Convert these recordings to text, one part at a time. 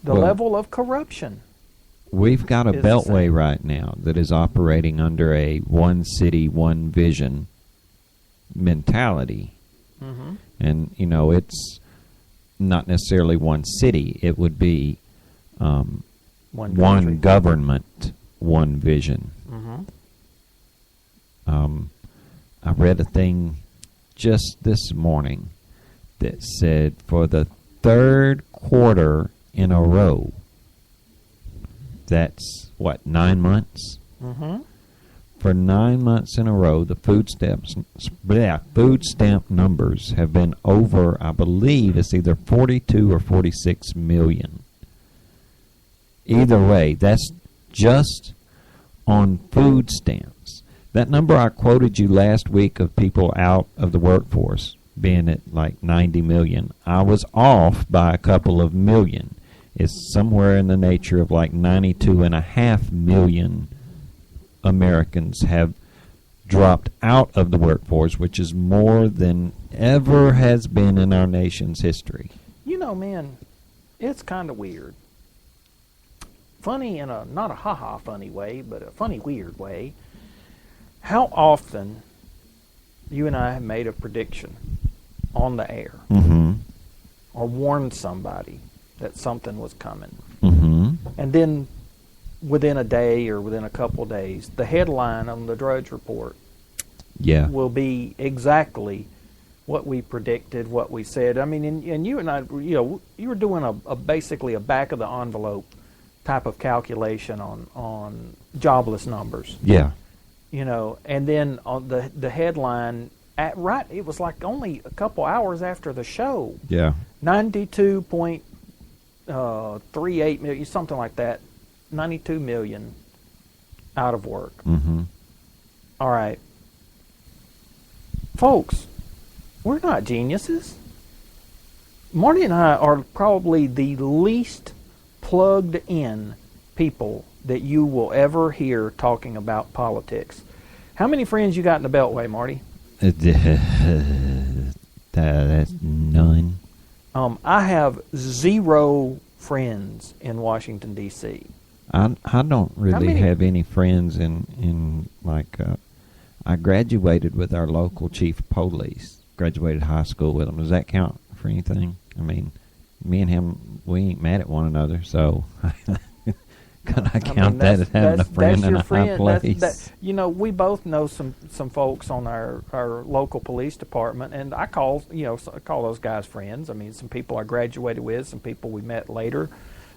The level of corruption. We've got a beltway right now that is operating under a one city, one vision mentality. Mm-hmm. And, it's not necessarily one city. It would be one government, one vision. Mm-hmm. I read a thing just this morning that said for the third quarter in a row, that's, 9 months? Mm-hmm. For 9 months in a row, the food stamp numbers have been over, I believe, it's either 42 or 46 million. Either way, that's just on food stamps. That number I quoted you last week of people out of the workforce being at like 90 million, I was off by a couple of million. It's somewhere in the nature of like 92.5 million Americans have dropped out of the workforce, which is more than ever has been in our nation's history. Man, it's kind of weird. Funny in a, not a ha-ha funny way, but a funny, weird way. How often you and I have made a prediction on the air or warned somebody that something was coming. And then within a day or within a couple of days, the headline on the Drudge Report will be exactly what we predicted, what we said. I mean, and you and I, you were doing a basically a back-of-the-envelope type of calculation on jobless numbers. Yeah. And then on the headline, it was like only a couple hours after the show. Yeah. 92.38 million, something like that. 92 million out of work. All right. Folks, we're not geniuses. Marty and I are probably the least plugged in people that you will ever hear talking about politics. How many friends you got in the Beltway, Marty? That's none. I have 0 friends in Washington, D.C. I don't really have any friends in I graduated with our local chief of police. Graduated high school with him. Does that count for anything? I mean, me and him, we ain't mad at one another, so could I count that as having a friend in a high place? We both know some folks on our local police department, and I call those guys friends. I mean, some people I graduated with, some people we met later,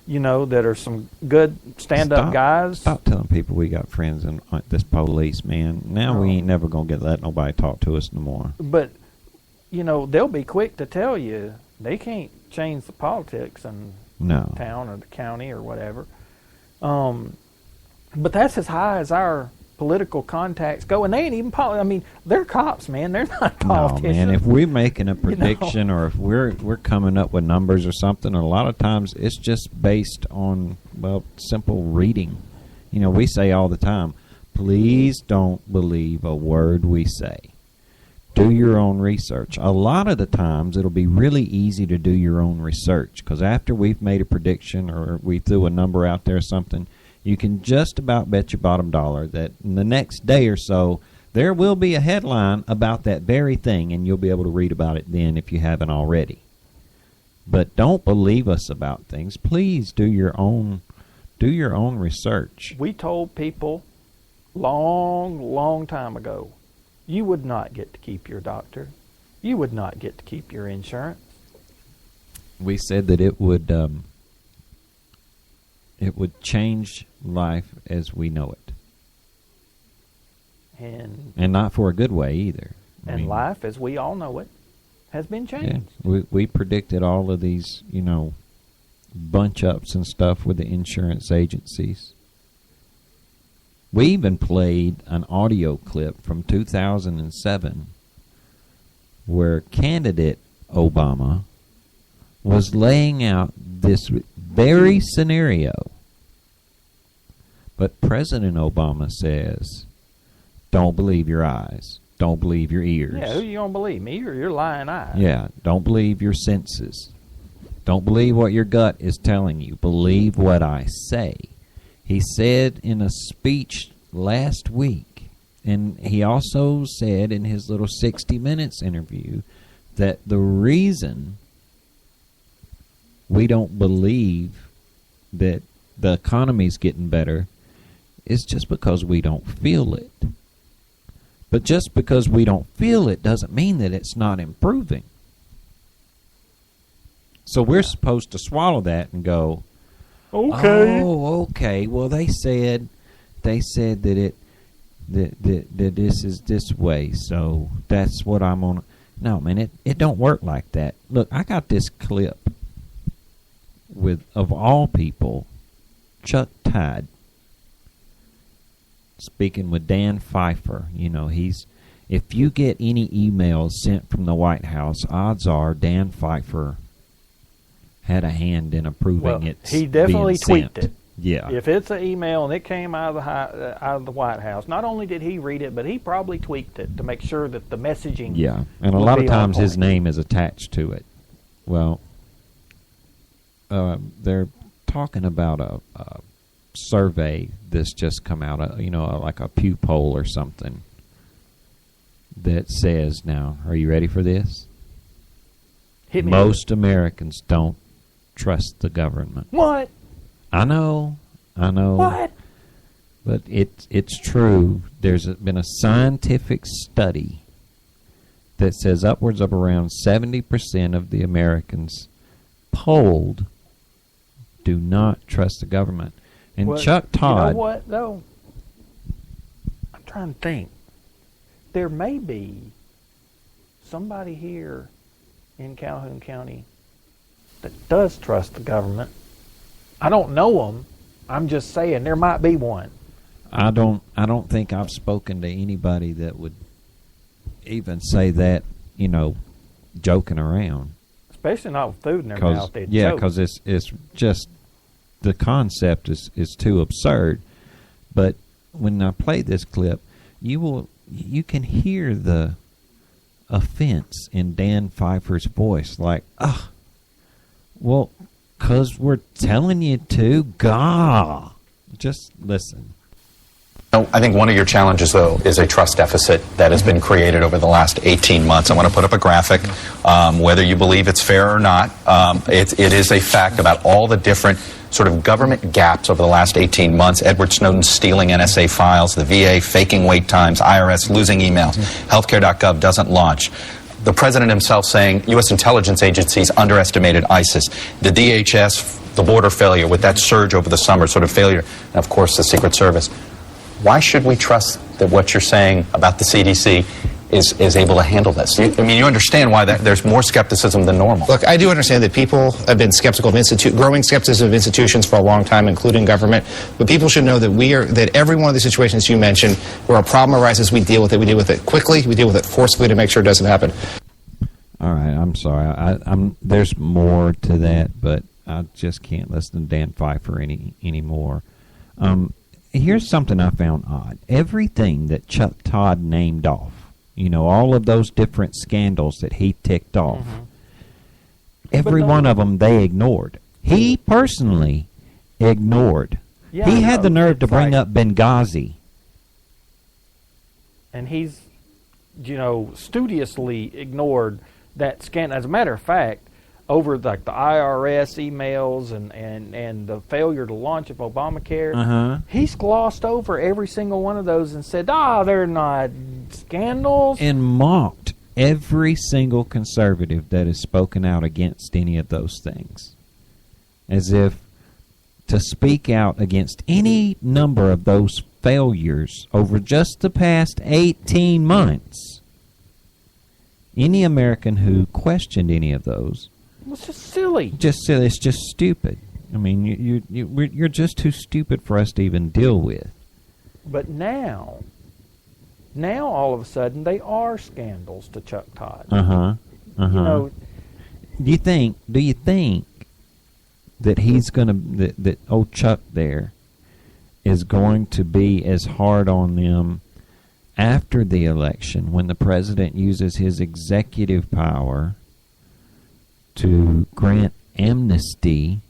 that are some good stand-up guys. Stop telling people we got friends in this police, man. Now we ain't never going to let nobody talk to us no more. But, they'll be quick to tell you they can't change the politics in town or the county or whatever. But that's as high as our political contacts go, and they ain't even they're cops, man. They're not politicians. No, man. If we're making a prediction or if we're coming up with numbers or something, a lot of times it's just based on simple reading. We say all the time, please don't believe a word we say. Do your own research. A lot of the times it'll be really easy to do your own research because after we've made a prediction or we threw a number out there or something, you can just about bet your bottom dollar that in the next day or so there will be a headline about that very thing, and you'll be able to read about it then if you haven't already. But don't believe us about things. Please do your own research. We told people long time ago, you would not get to keep your doctor. You would not get to keep your insurance. We said that it would change life as we know it. And not for a good way either. Life as we all know it has been changed. Yeah, we predicted all of these, bunch ups and stuff with the insurance agencies. We even played an audio clip from 2007 where candidate Obama was laying out this very scenario. But President Obama says, don't believe your eyes. Don't believe your ears. Yeah, who you going to believe, me or your lying eyes? Yeah, don't believe your senses. Don't believe what your gut is telling you. Believe what I say. He said in a speech last week, and he also said in his little 60 Minutes interview, that the reason we don't believe that the economy's getting better is just because we don't feel it. But just because we don't feel it doesn't mean that it's not improving. So we're supposed to swallow that and go, okay. Oh, okay. Well, they said that that this is this way, so that's what I'm on. No, man, it don't work like that. Look, I got this clip with, of all people, Chuck Todd speaking with Dan Pfeiffer. You know, if you get any emails sent from the White House, odds are Dan Pfeiffer had a hand in approving it. He definitely tweaked it. Yeah. If it's an email and it came out of the White House, not only did he read it, but he probably tweaked it to make sure that the messaging. Yeah, and a lot of times his name is attached to it. Well, they're talking about a survey that's just come out, like a Pew poll or something that says, now, are you ready for this? Hit me. Most Americans don't trust the government. What? I know. What? But it's true. There's been a scientific study that says upwards of around 70% of the Americans polled do not trust the government. And well, Chuck Todd... You know what, though? I'm trying to think. There may be somebody here in Calhoun County that does trust the government. I don't know them. I'm just saying there might be one. I don't think I've spoken to anybody that would even say that, joking around. Especially not with food in their mouth. Yeah, because it's just, the concept is too absurd. But when I play this clip, you can hear the offense in Dan Pfeiffer's voice, like, well, 'cause we're telling you to, gah. Just listen. I think one of your challenges, though, is a trust deficit that has been created over the last 18 months. I want to put up a graphic. Whether you believe it's fair or not, it is a fact about all the different sort of government gaps over the last 18 months. Edward Snowden stealing NSA files, the VA faking wait times, IRS losing emails, healthcare.gov doesn't launch. The president himself saying U.S. intelligence agencies underestimated ISIS. The DHS, the border failure with that surge over the summer, sort of failure. And, of course, the Secret Service. Why should we trust that what you're saying about the CDC is able to handle this? You understand why there's more skepticism than normal. Look, I do understand that people have been skeptical of growing skepticism of institutions for a long time, including government. But people should know that every one of the situations you mentioned where a problem arises, we deal with it. We deal with it quickly. We deal with it forcefully to make sure it doesn't happen. All right, I'm sorry. There's more to that, but I just can't listen to Dan Pfeiffer anymore. Here's something I found odd. Everything that Chuck Todd named off, all of those different scandals that he ticked off, every one of them they ignored. He personally ignored. Yeah, he had the nerve to bring up Benghazi. And he's, studiously ignored that scandal. As a matter of fact, over the IRS emails and the failure to launch of Obamacare, he's glossed over every single one of those and said, they're not scandals. And mocked every single conservative that has spoken out against any of those things. As if to speak out against any number of those failures over just the past 18 months, any American who questioned any of those, it's just silly. It's just stupid. I mean, you're just too stupid for us to even deal with. But now all of a sudden they are scandals to Chuck Todd. Do you think that he's going to that old Chuck there is going to be as hard on them after the election when the president uses his executive power to grant amnesty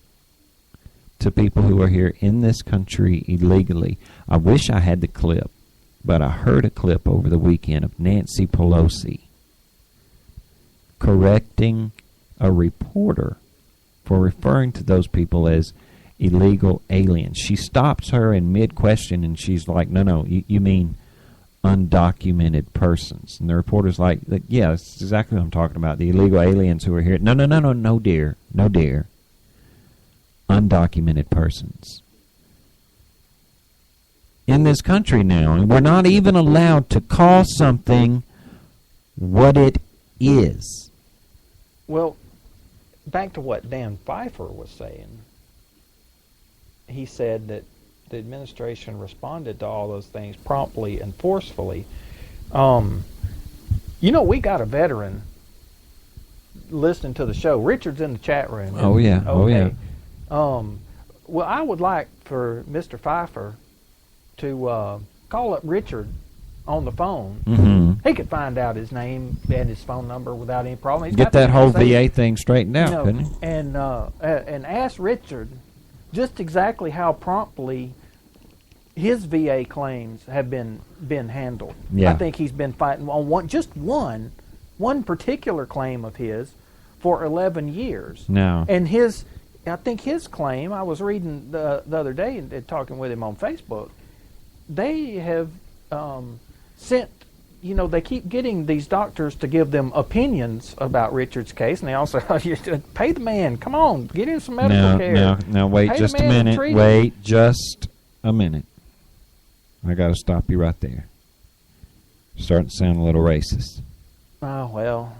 to people who are here in this country illegally. I wish I had the clip, but I heard a clip over the weekend of Nancy Pelosi correcting a reporter for referring to those people as illegal aliens. She stops her in mid-question, and she's like, no, you mean undocumented persons. And the reporter's like, yeah, that's exactly what I'm talking about, the illegal aliens who are here. No, dear. Undocumented persons. In this country now, and we're not even allowed to call something what it is. Well, back to what Dan Pfeiffer was saying. He said that the administration responded to all those things promptly and forcefully. We got a veteran listening to the show. Richard's in the chat room. Oh, yeah. Okay. Oh, yeah. Well, I would like for Mr. Pfeiffer to call up Richard on the phone. Mm-hmm. He could find out his name and his phone number without any problem. Get that whole VA thing straightened out, couldn't he? And ask Richard just exactly how promptly his VA claims have been handled. Yeah. I think he's been fighting on one particular claim of his for 11 years. No. And I think his claim, I was reading the other day and talking with him on Facebook, they have sent, they keep getting these doctors to give them opinions about Richard's case, and they also pay the man. Come on, get him some medical care. Now, wait Pay just the a man minute. and treat him. Wait just a minute. I got to stop you right there. Starting to sound a little racist. Oh, well,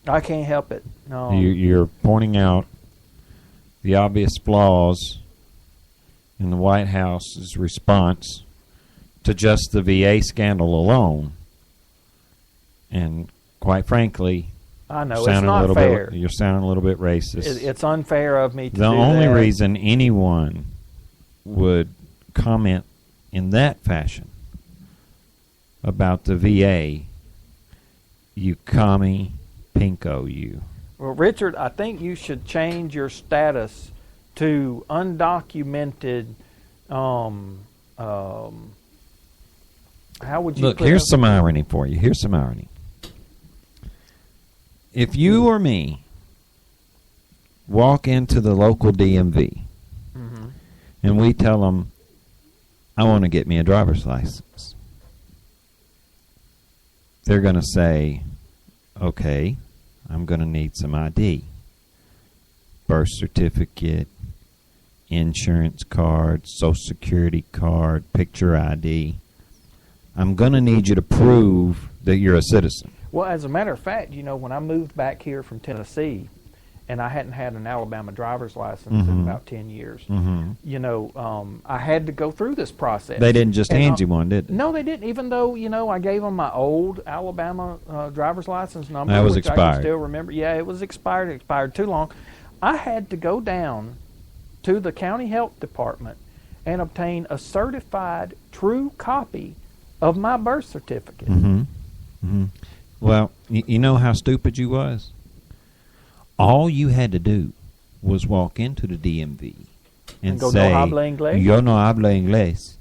I can't help it. No. You're pointing out the obvious flaws in the White House's response to just the VA scandal alone. And quite frankly, I know, it's not fair. You're sounding a little bit racist. It's unfair of me to do that. The only that. reason anyone would comment in that fashion about the VA, you commie pinko, you. Well, Richard, I think you should change your status to undocumented. How would you look? put Here's it? some irony for you. Here's some irony. If you or me walk into the local DMV and we tell them, I want to get me a driver's license, they're going to say, okay, I'm going to need some ID. Birth certificate, insurance card, Social Security card, picture ID. I'm going to need you to prove that you're a citizen. Well, as a matter of fact, when I moved back here from Tennessee, and I hadn't had an Alabama driver's license in about 10 years, I had to go through this process. They didn't just hand you one, did they? No, they didn't, even though, I gave them my old Alabama driver's license number. That was which expired. I can still remember. Yeah, it was expired. It expired too long. I had to go down to the county health department and obtain a certified true copy of my birth certificate. Well, you know how stupid you was? All you had to do was walk into the DMV and go, say, no habla inglés? Yo no habla inglés.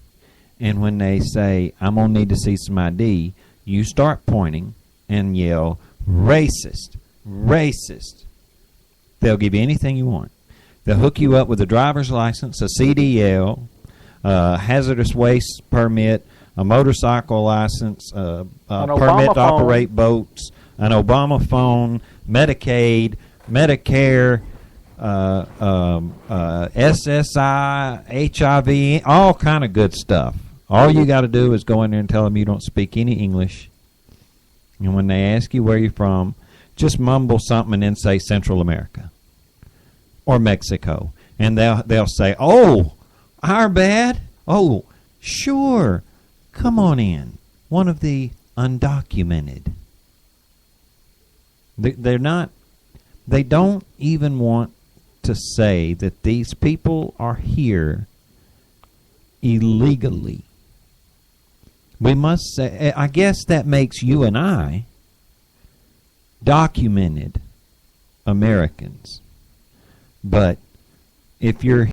And when they say, I'm going to need to see some ID, you start pointing and yell, racist, racist. They'll give you anything you want. They'll hook you up with a driver's license, a CDL, hazardous waste permit, a motorcycle license, a permit to operate boats, an Obama phone, Medicaid, Medicare, SSI, HIV, all kind of good stuff. All you got to do is go in there and tell them you don't speak any English. And when they ask you where you're from, just mumble something and then say Central America or Mexico. And they'll say, oh, our bad? Oh, sure. Come on in. One of the undocumented. They don't even want to say that these people are here illegally. We must say, I guess that makes you and I documented Americans. But if you're